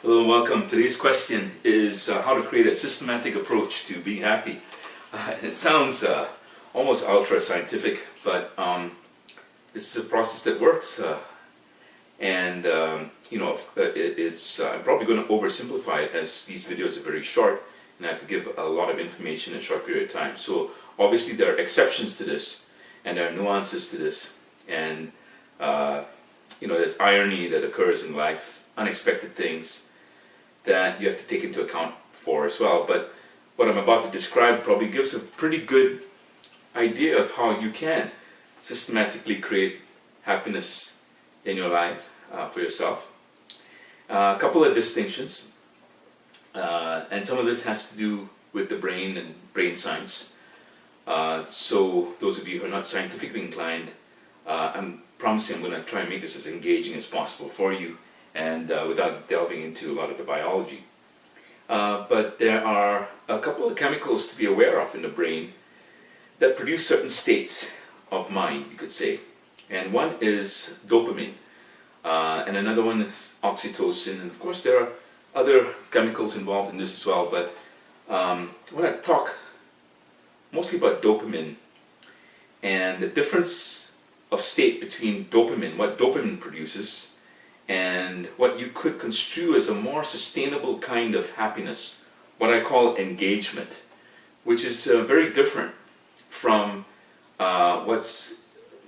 Hello and welcome. Today's question is how to create a systematic approach to being happy. It sounds almost ultra scientific, but this is a process that works. It's I'm probably going to oversimplify it as these videos are very short and I have to give a lot of information in a short period of time. So obviously there are exceptions to this and there are nuances to this, and there's irony that occurs in life, unexpected things that you have to take into account for as well. But what I'm about to describe probably gives a pretty good idea of how you can systematically create happiness in your life for yourself. A couple of distinctions, and some of this has to do with the brain and brain science. So those of you who are not scientifically inclined, I'm promising I'm going to try and make this as engaging as possible for you, and without delving into a lot of the biology. But there are a couple of chemicals to be aware of in the brain that produce certain states of mind, you could say. And one is dopamine, and another one is oxytocin, and of course there are other chemicals involved in this as well, but I want to talk mostly about dopamine and the difference of state between dopamine, what dopamine produces, and what you could construe as a more sustainable kind of happiness, what I call engagement, which is very different from what's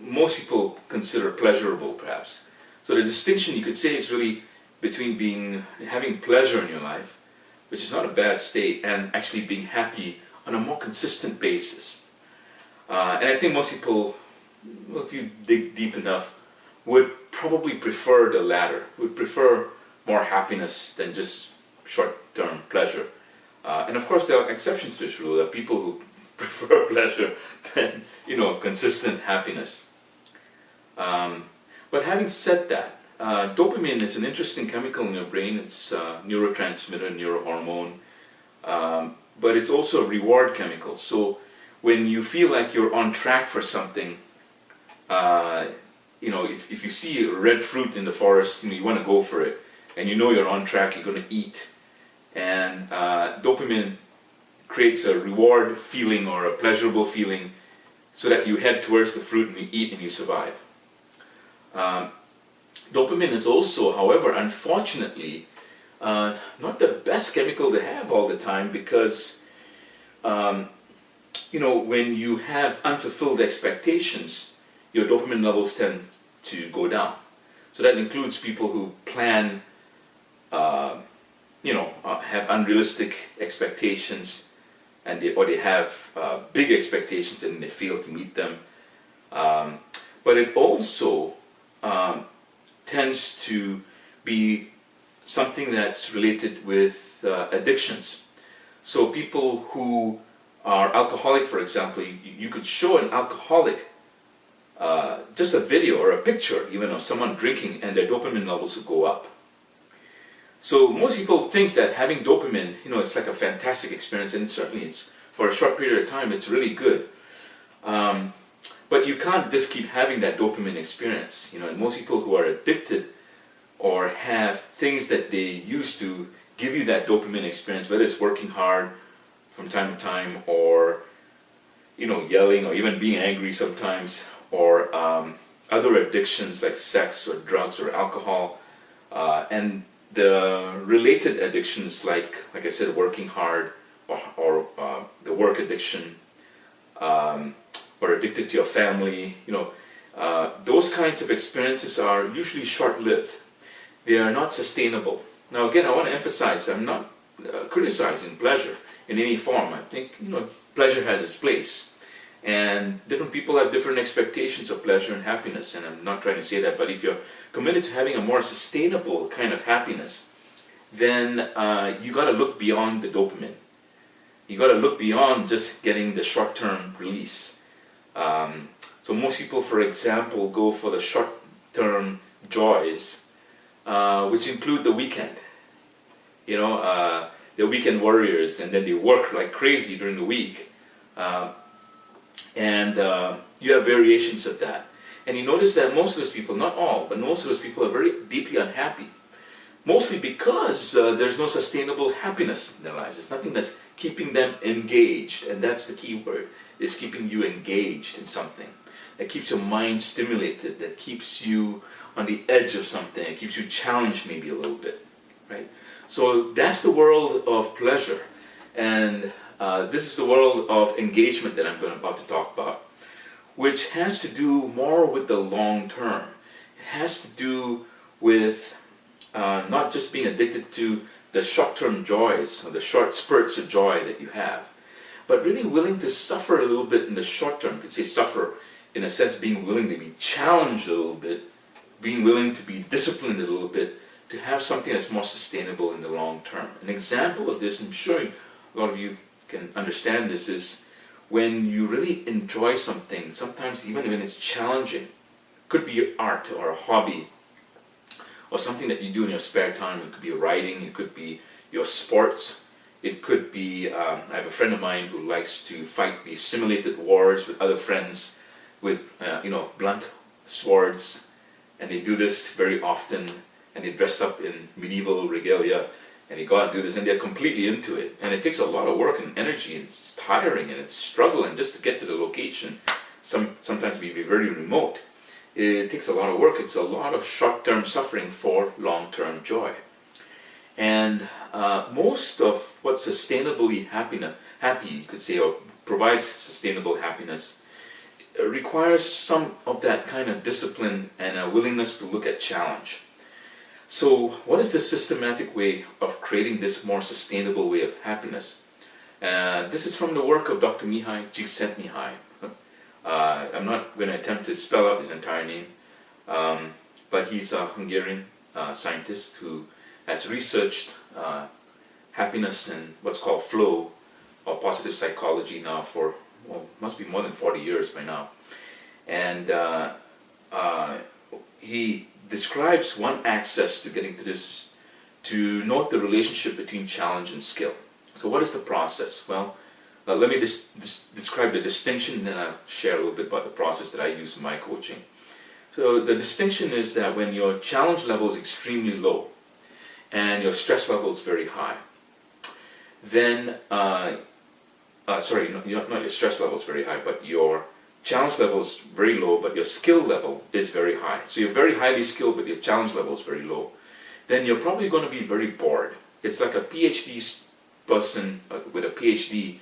most people consider pleasurable, perhaps. So the distinction, you could say, is really between having pleasure in your life, which is not a bad state, and actually being happy on a more consistent basis. And I think most people, well, if you dig deep enough, would probably prefer the latter, would prefer more happiness than just short-term pleasure. And of course there are exceptions to this rule. There are people who prefer pleasure than, consistent happiness. But having said that, dopamine is an interesting chemical in your brain. It's a neurotransmitter, neurohormone, but it's also a reward chemical. So when you feel like you're on track for something, if you see a red fruit in the forest, you want to go for it, and you're on track, you're going to eat. And dopamine creates a reward feeling or a pleasurable feeling so that you head towards the fruit and you eat and you survive. Dopamine is also, however, unfortunately, not the best chemical to have all the time, because when you have unfulfilled expectations, your dopamine levels tend to go down. So that includes people who plan, have unrealistic expectations, and they have big expectations and they fail to meet them. But it also tends to be something that's related with addictions. So people who are alcoholic, for example, you could show an alcoholic just a video or a picture even of someone drinking, and their dopamine levels will go up. So most people think that having dopamine, it's like a fantastic experience, and certainly it's, for a short period of time, it's really good. But you can't just keep having that dopamine experience. And most people who are addicted or have things that they use to give you that dopamine experience, whether it's working hard from time to time, or yelling, or even being angry sometimes, or other addictions like sex or drugs or alcohol, and the related addictions like I said, working hard, or the work addiction, or addicted to your family, those kinds of experiences are usually short-lived. They are not sustainable. Now again, I want to emphasize, I'm not criticizing pleasure in any form. I think pleasure has its place, and different people have different expectations of pleasure and happiness, and I'm not trying to say that, but if you're committed to having a more sustainable kind of happiness, then you got to look beyond the dopamine. You got to look beyond just getting the short-term release. So most people, for example, go for the short-term joys, which include the weekend. They're weekend warriors, and then they work like crazy during the week. And you have variations of that. And you notice that most of those people, not all, but most of those people are very deeply unhappy. mostly because there's no sustainable happiness in their lives. There's nothing that's keeping them engaged, and that's the key word, is keeping you engaged in something. That keeps your mind stimulated, that keeps you on the edge of something, it keeps you challenged maybe a little bit, right? So that's the world of pleasure, and this is the world of engagement that I'm about to talk about, which has to do more with the long term. It has to do with not just being addicted to the short-term joys or the short spurts of joy that you have, but really willing to suffer a little bit in the short term. You could say suffer in a sense, being willing to be challenged a little bit, being willing to be disciplined a little bit, to have something that's more sustainable in the long term. An example of this, I'm sure a lot of you can understand this, is when you really enjoy something, sometimes even when it's challenging. It could be art or a hobby, or something that you do in your spare time. It could be writing, it could be your sports, it could be, I have a friend of mine who likes to fight these simulated wars with other friends with, blunt swords, and they do this very often, and they dress up in medieval regalia, and they go out and do this, and they're completely into it. And it takes a lot of work and energy, and it's tiring, and it's struggling just to get to the location. Sometimes be very remote. It takes a lot of work. It's a lot of short-term suffering for long-term joy. And most of what's sustainably happy, you could say, or provides sustainable happiness, requires some of that kind of discipline and a willingness to look at challenge. So what is the systematic way of creating this more sustainable way of happiness? This is from the work of Dr. Mihai Csikszentmihalyi. I'm not going to attempt to spell out his entire name, but he's a Hungarian scientist who has researched happiness and what's called flow or positive psychology now for, must be more than 40 years by now. And he describes one access to getting to this, to note the relationship between challenge and skill. So what is the process? Well, let me describe the distinction, and then I'll share a little bit about the process that I use in my coaching. So the distinction is that when your challenge level is extremely low and your stress level is very high, then, not your stress level is very high, but your challenge level is very low, but your skill level is very high. So you're very highly skilled, but your challenge level is very low. Then you're probably going to be very bored. It's like a PhD person with a PhD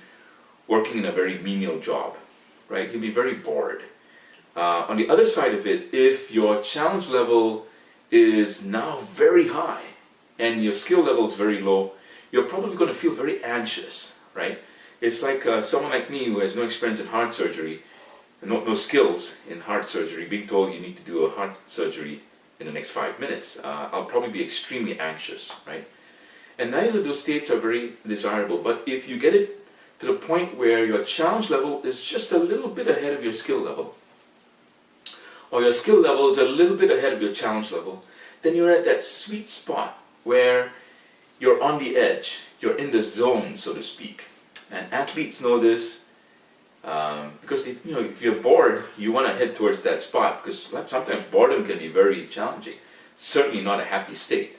working in a very menial job, right? You'll be very bored. On the other side of it, if your challenge level is now very high and your skill level is very low, you're probably going to feel very anxious, right? It's like someone like me who has no experience in heart surgery, no skills in heart surgery, being told you need to do a heart surgery in the next 5 minutes. I'll probably be extremely anxious, right? And neither of those states are very desirable, but if you get it to the point where your challenge level is just a little bit ahead of your skill level, or your skill level is a little bit ahead of your challenge level, then you're at that sweet spot where you're on the edge, you're in the zone, so to speak. And athletes know this because if you're bored, you want to head towards that spot, because sometimes boredom can be very challenging. Certainly not a happy state.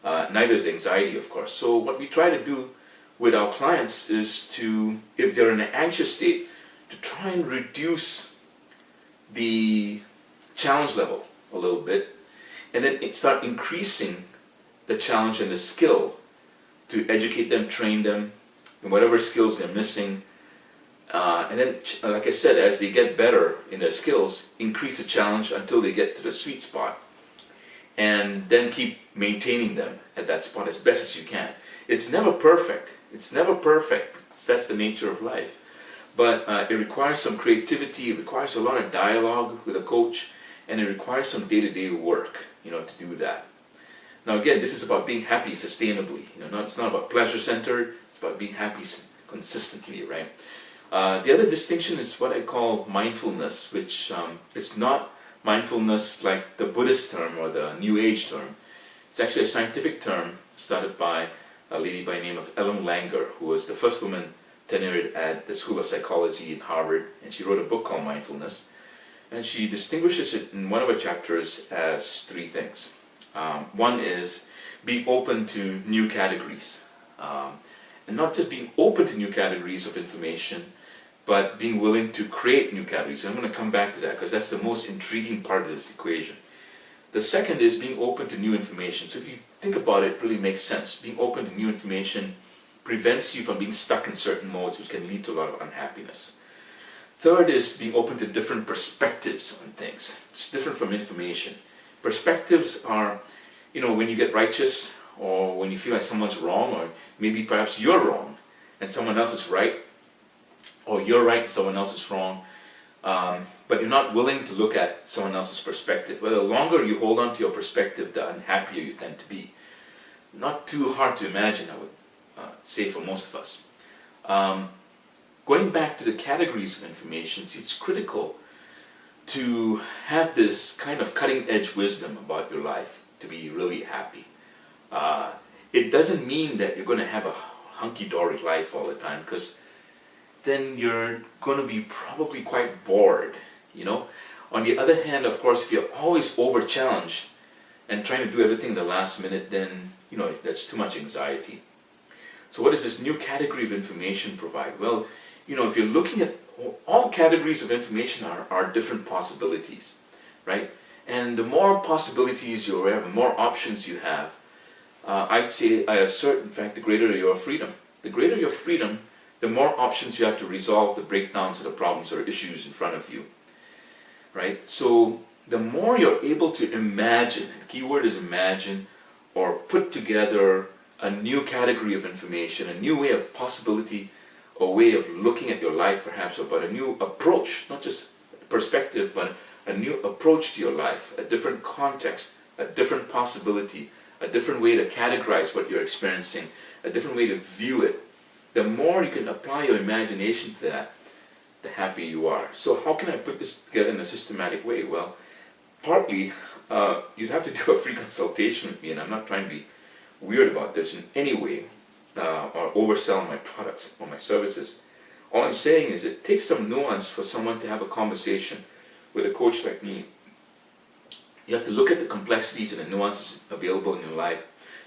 Neither is anxiety, of course. So what we try to do with our clients is to, if they're in an anxious state, to try and reduce the challenge level a little bit, and then start increasing the challenge and the skill to educate them, train them in whatever skills they're missing. And then, like I said, as they get better in their skills, increase the challenge until they get to the sweet spot. And then keep maintaining them at that spot as best as you can. It's never perfect. It's never perfect. That's the nature of life. But it requires some creativity, it requires a lot of dialogue with a coach, and it requires some day-to-day work, to do that. Now again, this is about being happy sustainably. It's not about pleasure-centered, it's about being happy consistently, right? The other distinction is what I call mindfulness, which it's not mindfulness like the Buddhist term or the New Age term. It's actually a scientific term started by a lady by the name of Ellen Langer, who was the first woman tenured at the School of Psychology in Harvard, and she wrote a book called Mindfulness. And she distinguishes it in one of her chapters as three things. One is being open to new categories. And not just being open to new categories of information, but being willing to create new categories. And I'm going to come back to that because that's the most intriguing part of this equation. The second is being open to new information. So if you think about it, it really makes sense. Being open to new information prevents you from being stuck in certain modes, which can lead to a lot of unhappiness. Third is being open to different perspectives on things. It's different from information. Perspectives are, when you get righteous, or when you feel like someone's wrong, or maybe perhaps you're wrong and someone else is right, or you're right and someone else is wrong, but you're not willing to look at someone else's perspective. Well, the longer you hold on to your perspective, the unhappier you tend to be. Not too hard to imagine, I would say, for most of us. Going back to the categories of information, it's critical to have this kind of cutting-edge wisdom about your life to be really happy. It doesn't mean that you're going to have a hunky-dory life all the time, because then you're going to be probably quite bored, On the other hand, of course, if you're always over-challenged and trying to do everything the last minute, then, that's too much anxiety. So what does this new category of information provide? Well, if you're looking at all categories of information are different possibilities, right? And the more possibilities you have, the more options you have, I'd say, I assert, in fact, the greater your freedom. The greater your freedom, the more options you have to resolve the breakdowns of the problems or issues in front of you, right? So the more you're able to imagine, the key word is imagine, or put together a new category of information, a new way of possibility, a way of looking at your life perhaps, but a new approach, not just perspective, but a new approach to your life, a different context, a different possibility, a different way to categorize what you're experiencing, a different way to view it. The more you can apply your imagination to that, the happier you are. So how can I put this together in a systematic way? Well, partly, you'd have to do a free consultation with me, and I'm not trying to be weird about this in any way, or oversell my products or my services. All I'm saying is it takes some nuance for someone to have a conversation with a coach like me. You have to look at the complexities and the nuances available in your life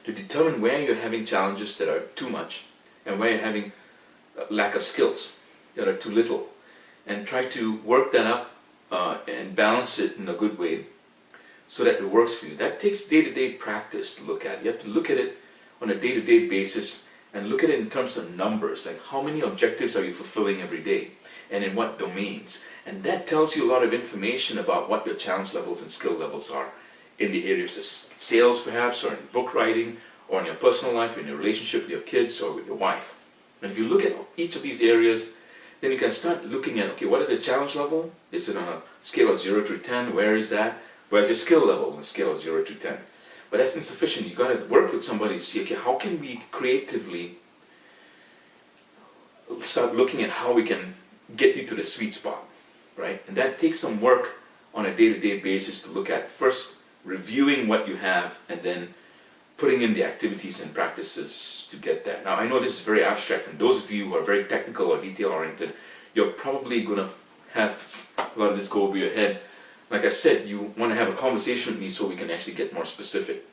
to determine where you're having challenges that are too much and where you're having a lack of skills that are too little, and try to work that up and balance it in a good way so that it works for you. That takes day-to-day practice to look at. You have to look at it on a day-to-day basis and look at it in terms of numbers, like how many objectives are you fulfilling every day and in what domains. And that tells you a lot of information about what your challenge levels and skill levels are in the areas of sales perhaps, or in book writing, or in your personal life, or in your relationship with your kids or with your wife. And if you look at each of these areas, then you can start looking at, okay, what are the challenge level? Is it on a scale of 0 to 10? Where is that? Where's your skill level on a scale of 0 to 10? But that's insufficient. You've got to work with somebody to see, okay, how can we creatively start looking at how we can get you to the sweet spot, right? And that takes some work on a day-to-day basis to look at. First, reviewing what you have, and then putting in the activities and practices to get that. Now, I know this is very abstract, and those of you who are very technical or detail-oriented, you're probably going to have a lot of this go over your head. Like I said, you want to have a conversation with me so we can actually get more specific.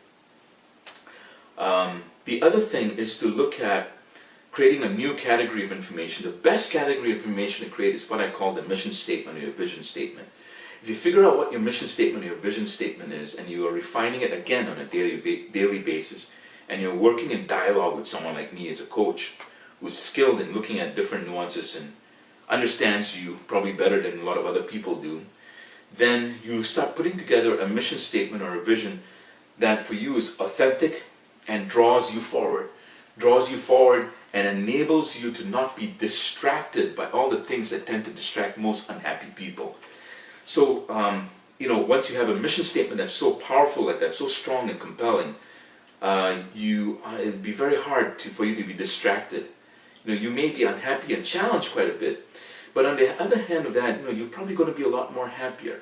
The other thing is to look at creating a new category of information. The best category of information to create is what I call the mission statement or your vision statement. If you figure out what your mission statement or your vision statement is, and you are refining it again on a daily basis, and you're working in dialogue with someone like me as a coach, who's skilled in looking at different nuances and understands you probably better than a lot of other people do, then you start putting together a mission statement or a vision that for you is authentic and draws you forward and enables you to not be distracted by all the things that tend to distract most unhappy people. So, once you have a mission statement that's so powerful like that, so strong and compelling, it'd be very hard for you to be distracted. You may be unhappy and challenged quite a bit, but on the other hand of that, you're probably going to be a lot more happier.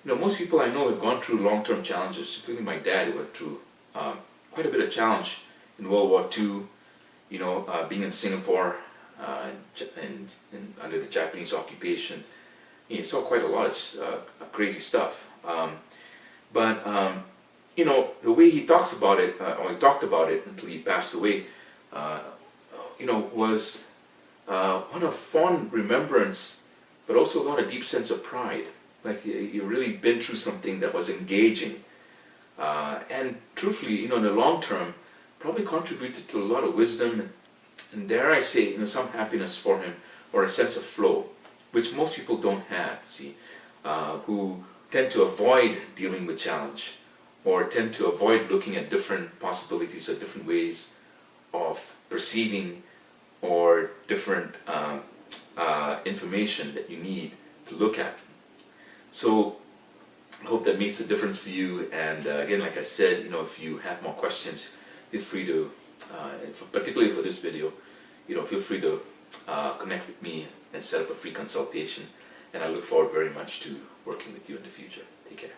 Most people I know have gone through long-term challenges, including my dad, who went through quite a bit of challenge in World War II, being in Singapore and under the Japanese occupation. He saw quite a lot of crazy stuff. But the way he talks about it, or he talked about it until he passed away, uh, was one of fond remembrance, but also a lot of deep sense of pride. Like you really been through something that was engaging, and truthfully, in the long term, probably contributed to a lot of wisdom and dare I say, some happiness for him, or a sense of flow, which most people don't have. See, who tend to avoid dealing with challenge, or tend to avoid looking at different possibilities or different ways of perceiving, or different information that you need to look at. So I hope that makes a difference for you. And again, like I said, if you have more questions, feel free to, particularly for this video, feel free to connect with me and set up a free consultation. And I look forward very much to working with you in the future. Take care.